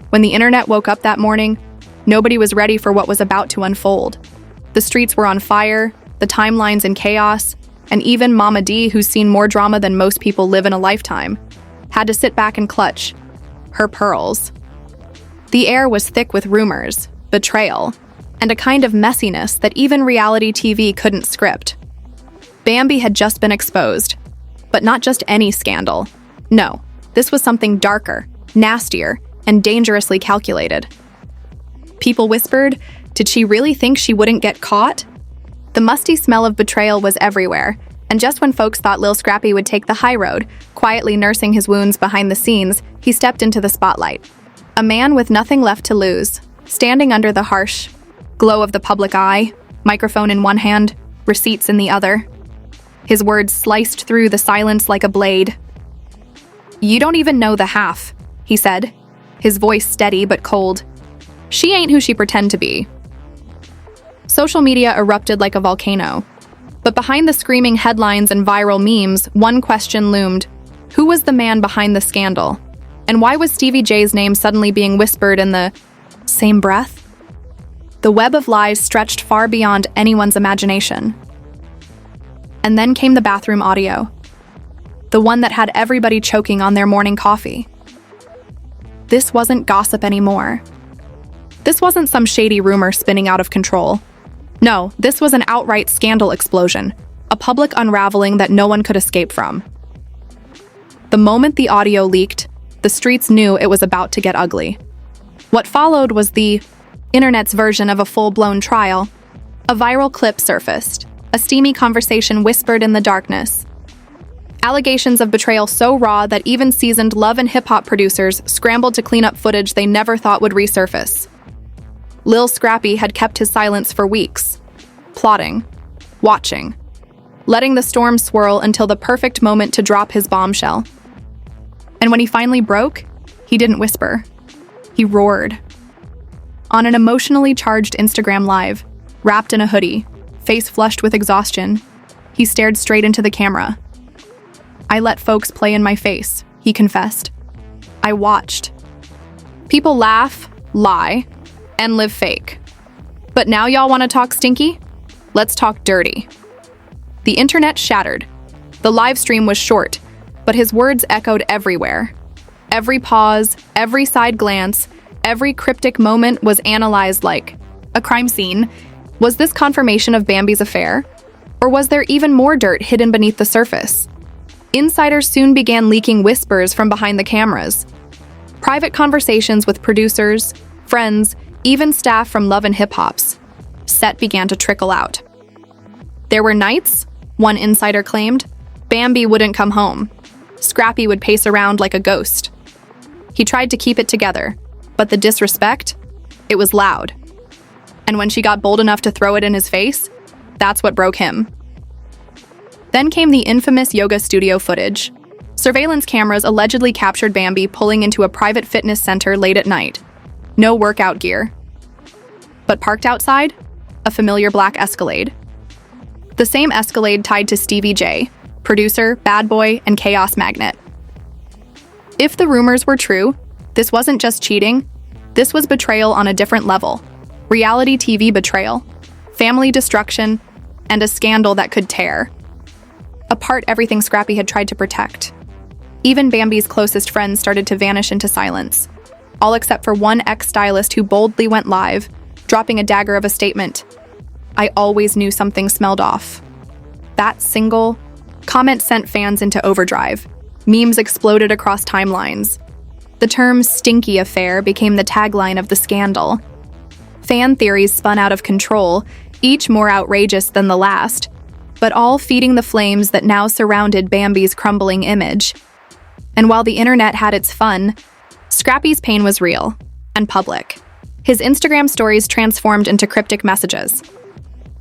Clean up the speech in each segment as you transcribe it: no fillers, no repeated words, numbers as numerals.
When the internet woke up that morning, nobody was ready for what was about to unfold. The streets were on fire, the timelines in chaos, and even Mama D, who's seen more drama than most people live in a lifetime, had to sit back and clutch her pearls. The air was thick with rumors, betrayal, and a kind of messiness that even reality TV couldn't script. Bambi had just been exposed, but not just any scandal. No, this was something darker, nastier, and dangerously calculated. People whispered, did she really think she wouldn't get caught? The musty smell of betrayal was everywhere, and just when folks thought Lil Scrappy would take the high road, quietly nursing his wounds behind the scenes, he stepped into the spotlight. A man with nothing left to lose, standing under the harsh glow of the public eye, microphone in one hand, receipts in the other. His words sliced through the silence like a blade. "You don't even know the half," he said, his voice steady but cold. "She ain't who she pretend to be." Social media erupted like a volcano. But behind the screaming headlines and viral memes, one question loomed. Who was the man behind the scandal? And why was Stevie J's name suddenly being whispered in the same breath? The web of lies stretched far beyond anyone's imagination. And then came the bathroom audio. The one that had everybody choking on their morning coffee. This wasn't gossip anymore. This wasn't some shady rumor spinning out of control. No, this was an outright scandal explosion, a public unraveling that no one could escape from. The moment the audio leaked, the streets knew it was about to get ugly. What followed was the internet's version of a full-blown trial. A viral clip surfaced, a steamy conversation whispered in the darkness. Allegations of betrayal so raw that even seasoned love and hip-hop producers scrambled to clean up footage they never thought would resurface. Lil Scrappy had kept his silence for weeks, plotting, watching, letting the storm swirl until the perfect moment to drop his bombshell. And when he finally broke, he didn't whisper. He roared. On an emotionally charged Instagram Live, wrapped in a hoodie, face flushed with exhaustion, he stared straight into the camera. "I let folks play in my face," he confessed. "I watched. People laugh, lie, and live fake. But now y'all want to talk stinky? Let's talk dirty." The internet shattered. The live stream was short, but his words echoed everywhere. Every pause, every side glance, every cryptic moment was analyzed like a crime scene. Was this confirmation of Bambi's affair? Or was there even more dirt hidden beneath the surface? Insiders soon began leaking whispers from behind the cameras. Private conversations with producers, friends, even staff from Love and Hip Hop's set began to trickle out. There were nights, one insider claimed, Bambi wouldn't come home. Scrappy would pace around like a ghost. He tried to keep it together, but the disrespect, it was loud. And when she got bold enough to throw it in his face, that's what broke him. Then came the infamous yoga studio footage. Surveillance cameras allegedly captured Bambi pulling into a private fitness center late at night. No workout gear. But parked outside, a familiar black Escalade. The same Escalade tied to Stevie J, producer, bad boy, and chaos magnet. If the rumors were true, this wasn't just cheating, this was betrayal on a different level. Reality TV betrayal, family destruction, and a scandal that could tear apart everything Scrappy had tried to protect. Even Bambi's closest friends started to vanish into silence, all except for one ex-stylist who boldly went live, dropping a dagger of a statement. "I always knew something smelled off." That single comment sent fans into overdrive. Memes exploded across timelines. The term "stinky affair" became the tagline of the scandal. Fan theories spun out of control, each more outrageous than the last, but all feeding the flames that now surrounded Bambi's crumbling image. And while the internet had its fun, Scrappy's pain was real and public. His Instagram stories transformed into cryptic messages.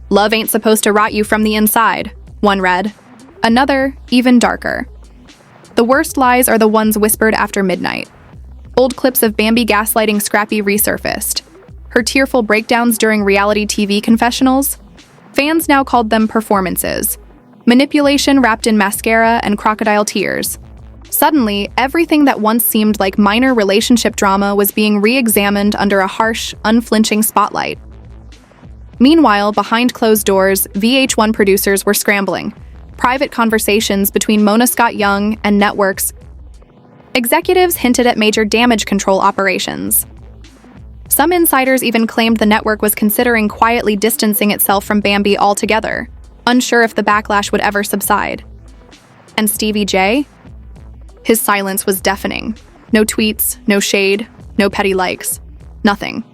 "Love ain't supposed to rot you from the inside," one read. Another, even darker. "The worst lies are the ones whispered after midnight." Old clips of Bambi gaslighting Scrappy resurfaced. Her tearful breakdowns during reality TV confessionals. Fans now called them performances. Manipulation wrapped in mascara and crocodile tears. Suddenly, everything that once seemed like minor relationship drama was being re-examined under a harsh, unflinching spotlight. Meanwhile, behind closed doors, VH1 producers were scrambling. Private conversations between Mona Scott Young and networks. Executives hinted at major damage control operations. Some insiders even claimed the network was considering quietly distancing itself from Bambi altogether, unsure if the backlash would ever subside. And Stevie J? His silence was deafening. No tweets, no shade, no petty likes. Nothing.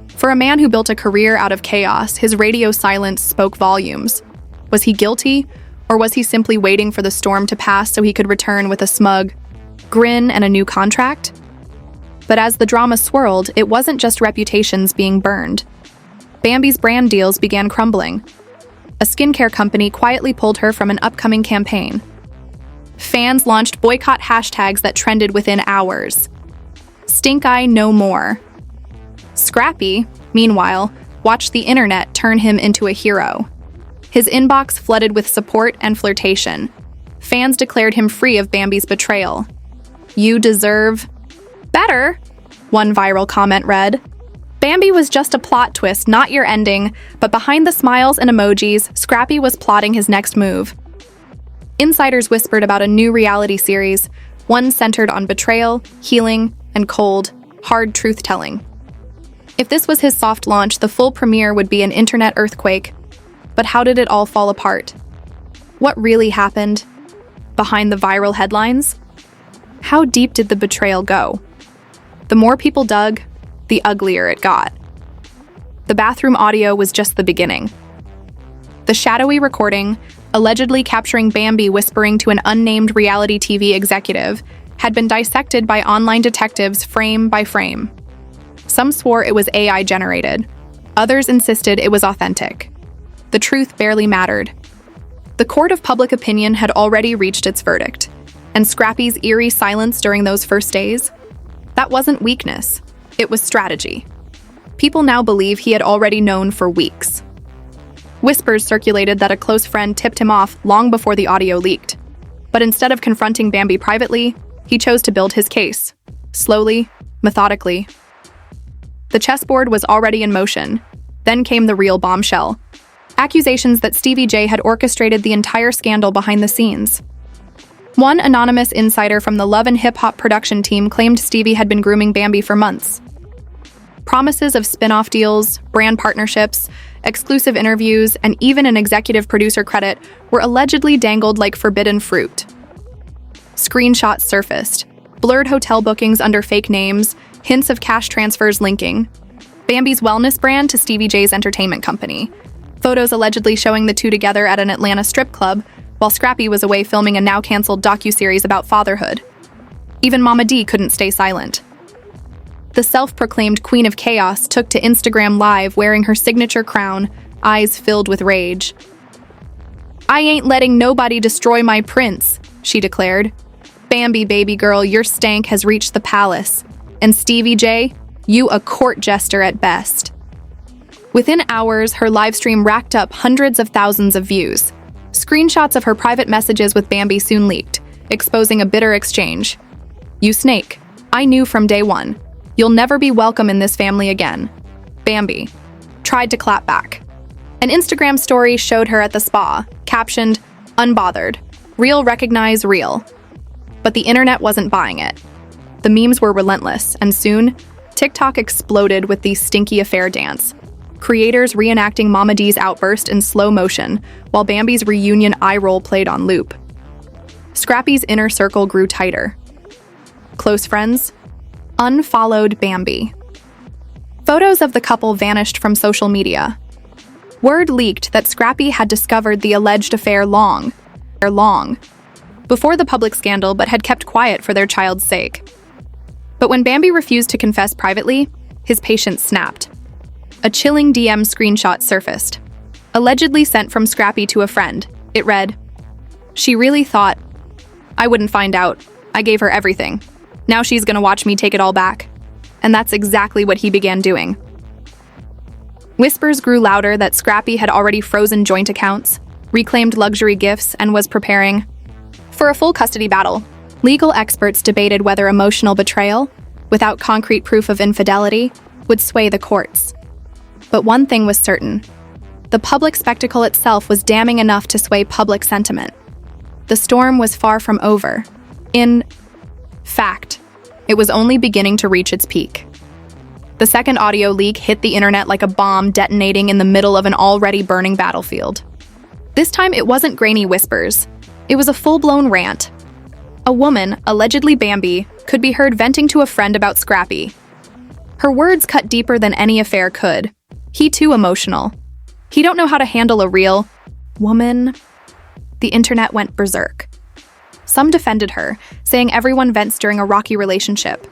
For a man who built a career out of chaos, his radio silence spoke volumes. Was he guilty, or was he simply waiting for the storm to pass so he could return with a smug grin and a new contract? But as the drama swirled, it wasn't just reputations being burned. Bambi's brand deals began crumbling. A skincare company quietly pulled her from an upcoming campaign. Fans launched boycott hashtags that trended within hours. Stink Eye no more. Scrappy, meanwhile, watched the internet turn him into a hero. His inbox flooded with support and flirtation. Fans declared him free of Bambi's betrayal. "You deserve better," one viral comment read. Bambi was just a plot twist, not your ending, but behind the smiles and emojis, Scrappy was plotting his next move. Insiders whispered about a new reality series, one centered on betrayal, healing, and cold, hard truth-telling. If this was his soft launch, the full premiere would be an internet earthquake. But how did it all fall apart? What really happened behind the viral headlines? How deep did the betrayal go? The more people dug, the uglier it got. The bathroom audio was just the beginning. The shadowy recording, allegedly capturing Bambi whispering to an unnamed reality TV executive, had been dissected by online detectives frame by frame. Some swore it was AI generated. Others insisted it was authentic. The truth barely mattered. The court of public opinion had already reached its verdict, and Scrappy's eerie silence during those first days? That wasn't weakness, it was strategy. People now believe he had already known for weeks. Whispers circulated that a close friend tipped him off long before the audio leaked. But instead of confronting Bambi privately, he chose to build his case. Slowly, methodically. The chessboard was already in motion. Then came the real bombshell. Accusations that Stevie J had orchestrated the entire scandal behind the scenes. One anonymous insider from the Love and Hip Hop production team claimed Stevie had been grooming Bambi for months. Promises of spin-off deals, brand partnerships, exclusive interviews, and even an executive producer credit were allegedly dangled like forbidden fruit. Screenshots surfaced, blurred hotel bookings under fake names, hints of cash transfers linking Bambi's wellness brand to Stevie J's entertainment company. Photos allegedly showing the two together at an Atlanta strip club, while Scrappy was away filming a now-canceled docuseries about fatherhood. Even Mama D couldn't stay silent. The self-proclaimed Queen of Chaos took to Instagram Live wearing her signature crown, eyes filled with rage. "I ain't letting nobody destroy my prince," she declared. "Bambi, baby girl, your stank has reached the palace. And Stevie J, you a court jester at best." Within hours, her livestream racked up hundreds of thousands of views. Screenshots of her private messages with Bambi soon leaked, exposing a bitter exchange. "You snake. I knew from day one. You'll never be welcome in this family again." Bambi tried to clap back. An Instagram story showed her at the spa, captioned, "Unbothered. Real recognize real." But the internet wasn't buying it. The memes were relentless, and soon, TikTok exploded with the stinky affair dance. Creators reenacting Mama D's outburst in slow motion, while Bambi's reunion eye roll played on loop. Scrappy's inner circle grew tighter. Close friends unfollowed Bambi. Photos of the couple vanished from social media. Word leaked that Scrappy had discovered the alleged affair long before the public scandal, but had kept quiet for their child's sake. But when Bambi refused to confess privately, his patience snapped. A chilling DM screenshot surfaced, allegedly sent from Scrappy to a friend. It read, "She really thought I wouldn't find out. I gave her everything. Now she's gonna watch me take it all back." And that's exactly what he began doing. Whispers grew louder that Scrappy had already frozen joint accounts, reclaimed luxury gifts, and was preparing for a full custody battle. Legal experts debated whether emotional betrayal, without concrete proof of infidelity, would sway the courts. But one thing was certain. The public spectacle itself was damning enough to sway public sentiment. The storm was far from over. In fact, it was only beginning to reach its peak. The second audio leak hit the internet like a bomb detonating in the middle of an already burning battlefield. This time, it wasn't grainy whispers. It was a full-blown rant. A woman, allegedly Bambi, could be heard venting to a friend about Scrappy. Her words cut deeper than any affair could. He too emotional. He don't know how to handle a real woman. The internet went berserk. Some defended her, saying everyone vents during a rocky relationship.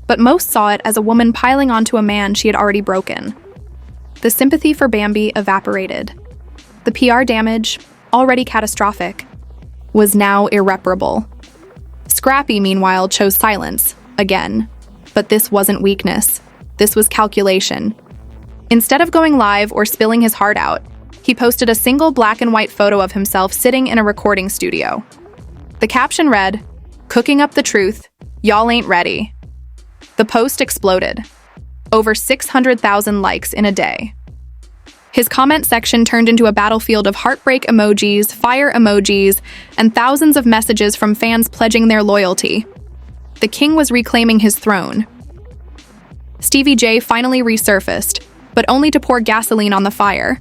But most saw it as a woman piling onto a man she had already broken. The sympathy for Bambi evaporated. The PR damage, already catastrophic, was now irreparable. Scrappy, meanwhile, chose silence, again. But this wasn't weakness. This was calculation. Instead of going live or spilling his heart out, he posted a single black and white photo of himself sitting in a recording studio. The caption read, "Cooking up the truth, y'all ain't ready." The post exploded. Over 600,000 likes in a day. His comment section turned into a battlefield of heartbreak emojis, fire emojis, and thousands of messages from fans pledging their loyalty. The king was reclaiming his throne. Stevie J finally resurfaced, but only to pour gasoline on the fire.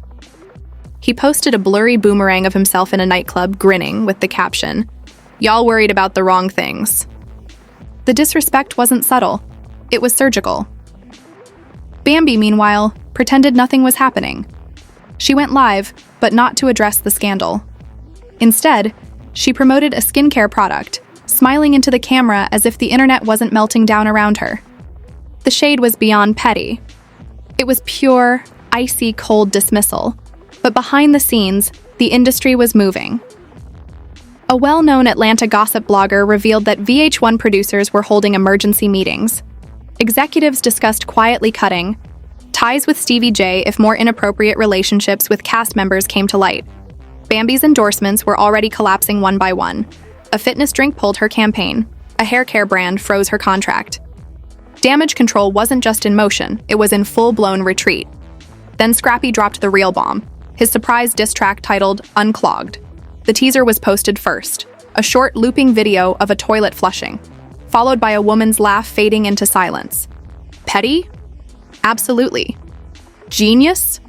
He posted a blurry boomerang of himself in a nightclub, grinning, with the caption, "Y'all worried about the wrong things." The disrespect wasn't subtle. It was surgical. Bambi, meanwhile, pretended nothing was happening. She went live, but not to address the scandal. Instead, she promoted a skincare product, smiling into the camera as if the internet wasn't melting down around her. The shade was beyond petty. It was pure, icy cold dismissal. But behind the scenes, the industry was moving. A well-known Atlanta gossip blogger revealed that VH1 producers were holding emergency meetings. Executives discussed quietly cutting ties with Stevie J if more inappropriate relationships with cast members came to light. Bambi's endorsements were already collapsing one by one. A fitness drink pulled her campaign. A hair care brand froze her contract. Damage control wasn't just in motion, it was in full-blown retreat. Then Scrappy dropped the real bomb, his surprise diss track titled Unclogged. The teaser was posted first, a short looping video of a toilet flushing, followed by a woman's laugh fading into silence. Petty? Absolutely. Genius?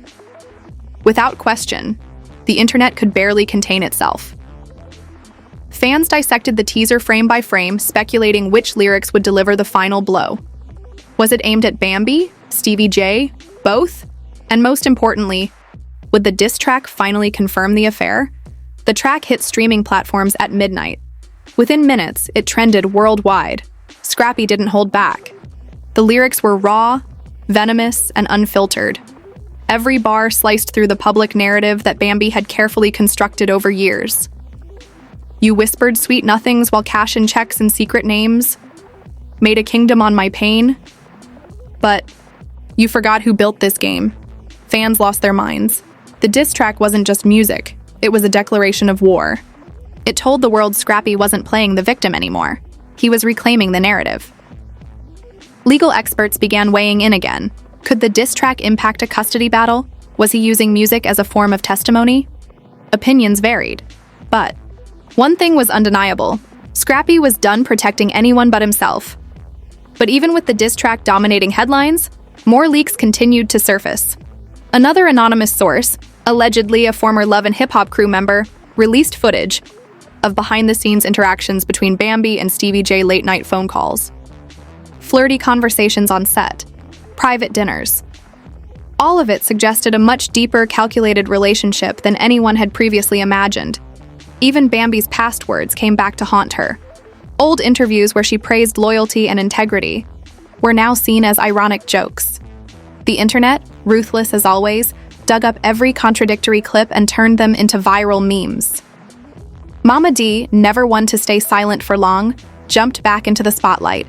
Without question, the internet could barely contain itself. Fans dissected the teaser frame by frame, speculating which lyrics would deliver the final blow. Was it aimed at Bambi, Stevie J, both? And most importantly, would the diss track finally confirm the affair? The track hit streaming platforms at midnight. Within minutes, it trended worldwide. Scrappy didn't hold back. The lyrics were raw, venomous, and unfiltered. Every bar sliced through the public narrative that Bambi had carefully constructed over years. You whispered sweet nothings while cashing checks in secret names. Made a kingdom on my pain. But you forgot who built this game. Fans lost their minds. The diss track wasn't just music. It was a declaration of war. It told the world Scrappy wasn't playing the victim anymore. He was reclaiming the narrative. Legal experts began weighing in again. Could the diss track impact a custody battle? Was he using music as a form of testimony? Opinions varied. But one thing was undeniable. Scrappy was done protecting anyone but himself. But even with the diss track dominating headlines, more leaks continued to surface. Another anonymous source, allegedly a former Love and Hip Hop crew member, released footage of behind-the-scenes interactions between Bambi and Stevie J late-night phone calls. Flirty conversations on set, private dinners. All of it suggested a much deeper, calculated relationship than anyone had previously imagined. Even Bambi's past words came back to haunt her. Old interviews where she praised loyalty and integrity were now seen as ironic jokes. The internet, ruthless as always, dug up every contradictory clip and turned them into viral memes. Mama D, never one to stay silent for long, jumped back into the spotlight.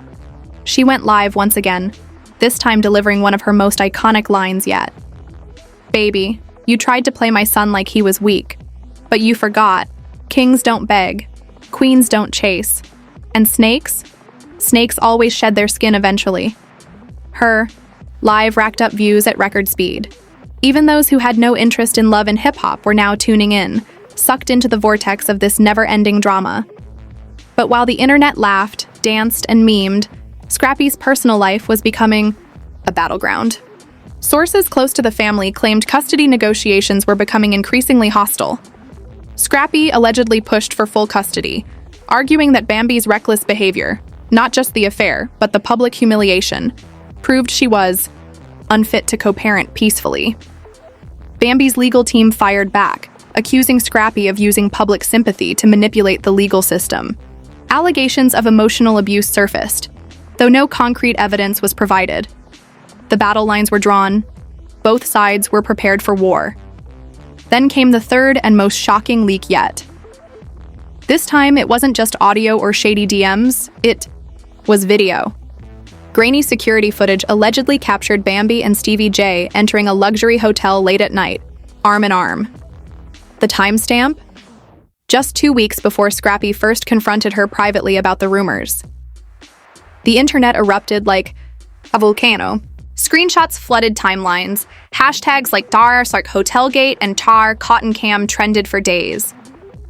She went live once again, this time delivering one of her most iconic lines yet. "Baby, you tried to play my son like he was weak, but you forgot. Kings don't beg, queens don't chase, And snakes? Snakes always shed their skin eventually. Her live racked up views at record speed. Even those who had no interest in love and hip-hop were now tuning in, sucked into the vortex of this never-ending drama. But while the internet laughed, danced, and memed, Scrappy's personal life was becoming a battleground. Sources close to the family claimed custody negotiations were becoming increasingly hostile. Scrappy allegedly pushed for full custody, arguing that Bambi's reckless behavior, not just the affair, but the public humiliation, proved she was unfit to co-parent peacefully. Bambi's legal team fired back, accusing Scrappy of using public sympathy to manipulate the legal system. Allegations of emotional abuse surfaced, though no concrete evidence was provided. The battle lines were drawn. Both sides were prepared for war. Then came the third and most shocking leak yet. This time, it wasn't just audio or shady DMs, it was video. Grainy security footage allegedly captured Bambi and Stevie J entering a luxury hotel late at night, arm in arm. The timestamp? Just 2 weeks before Scrappy first confronted her privately about the rumors. The internet erupted like a volcano. Screenshots flooded timelines. Hashtags like #Hotelgate and #CottonCam trended for days.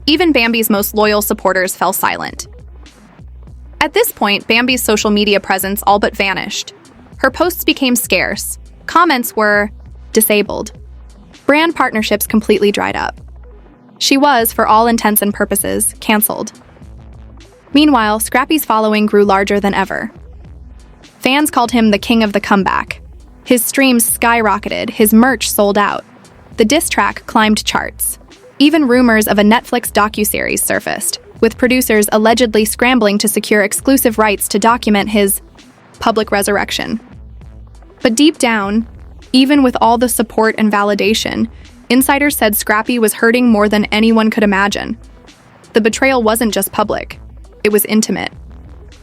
Even Bambi's most loyal supporters fell silent. At this point, Bambi's social media presence all but vanished. Her posts became scarce. Comments were disabled. Brand partnerships completely dried up. She was, for all intents and purposes, canceled. Meanwhile, Scrappy's following grew larger than ever. Fans called him the king of the comeback. His streams skyrocketed, his merch sold out. The diss track climbed charts. Even rumors of a Netflix docuseries surfaced, with producers allegedly scrambling to secure exclusive rights to document his public resurrection. But deep down, even with all the support and validation, insiders said Scrappy was hurting more than anyone could imagine. The betrayal wasn't just public, it was intimate.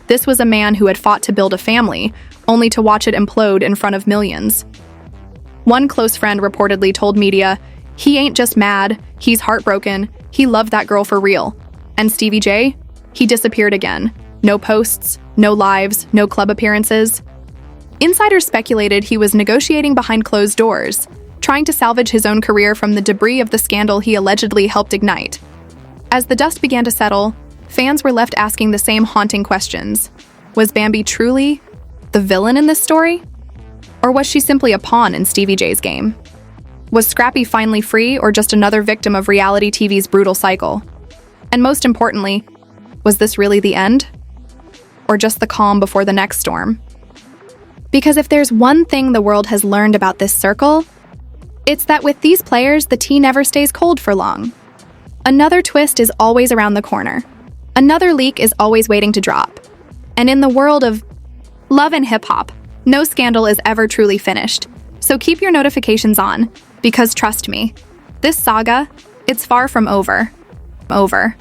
This was a man who had fought to build a family, only to watch it implode in front of millions. One close friend reportedly told media, "He ain't just mad, he's heartbroken, he loved that girl for real." And Stevie J? He disappeared again. No posts, no lives, no club appearances. Insiders speculated he was negotiating behind closed doors, trying to salvage his own career from the debris of the scandal he allegedly helped ignite. As the dust began to settle, fans were left asking the same haunting questions. Was Bambi truly the villain in this story? Or was she simply a pawn in Stevie J's game? Was Scrappy finally free, or just another victim of reality TV's brutal cycle? And most importantly, was this really the end? Or just the calm before the next storm? Because if there's one thing the world has learned about this circle, it's that with these players, the tea never stays cold for long. Another twist is always around the corner. Another leak is always waiting to drop. And in the world of love and hip-hop, no scandal is ever truly finished. So keep your notifications on, because trust me, this saga, it's far from over. Over.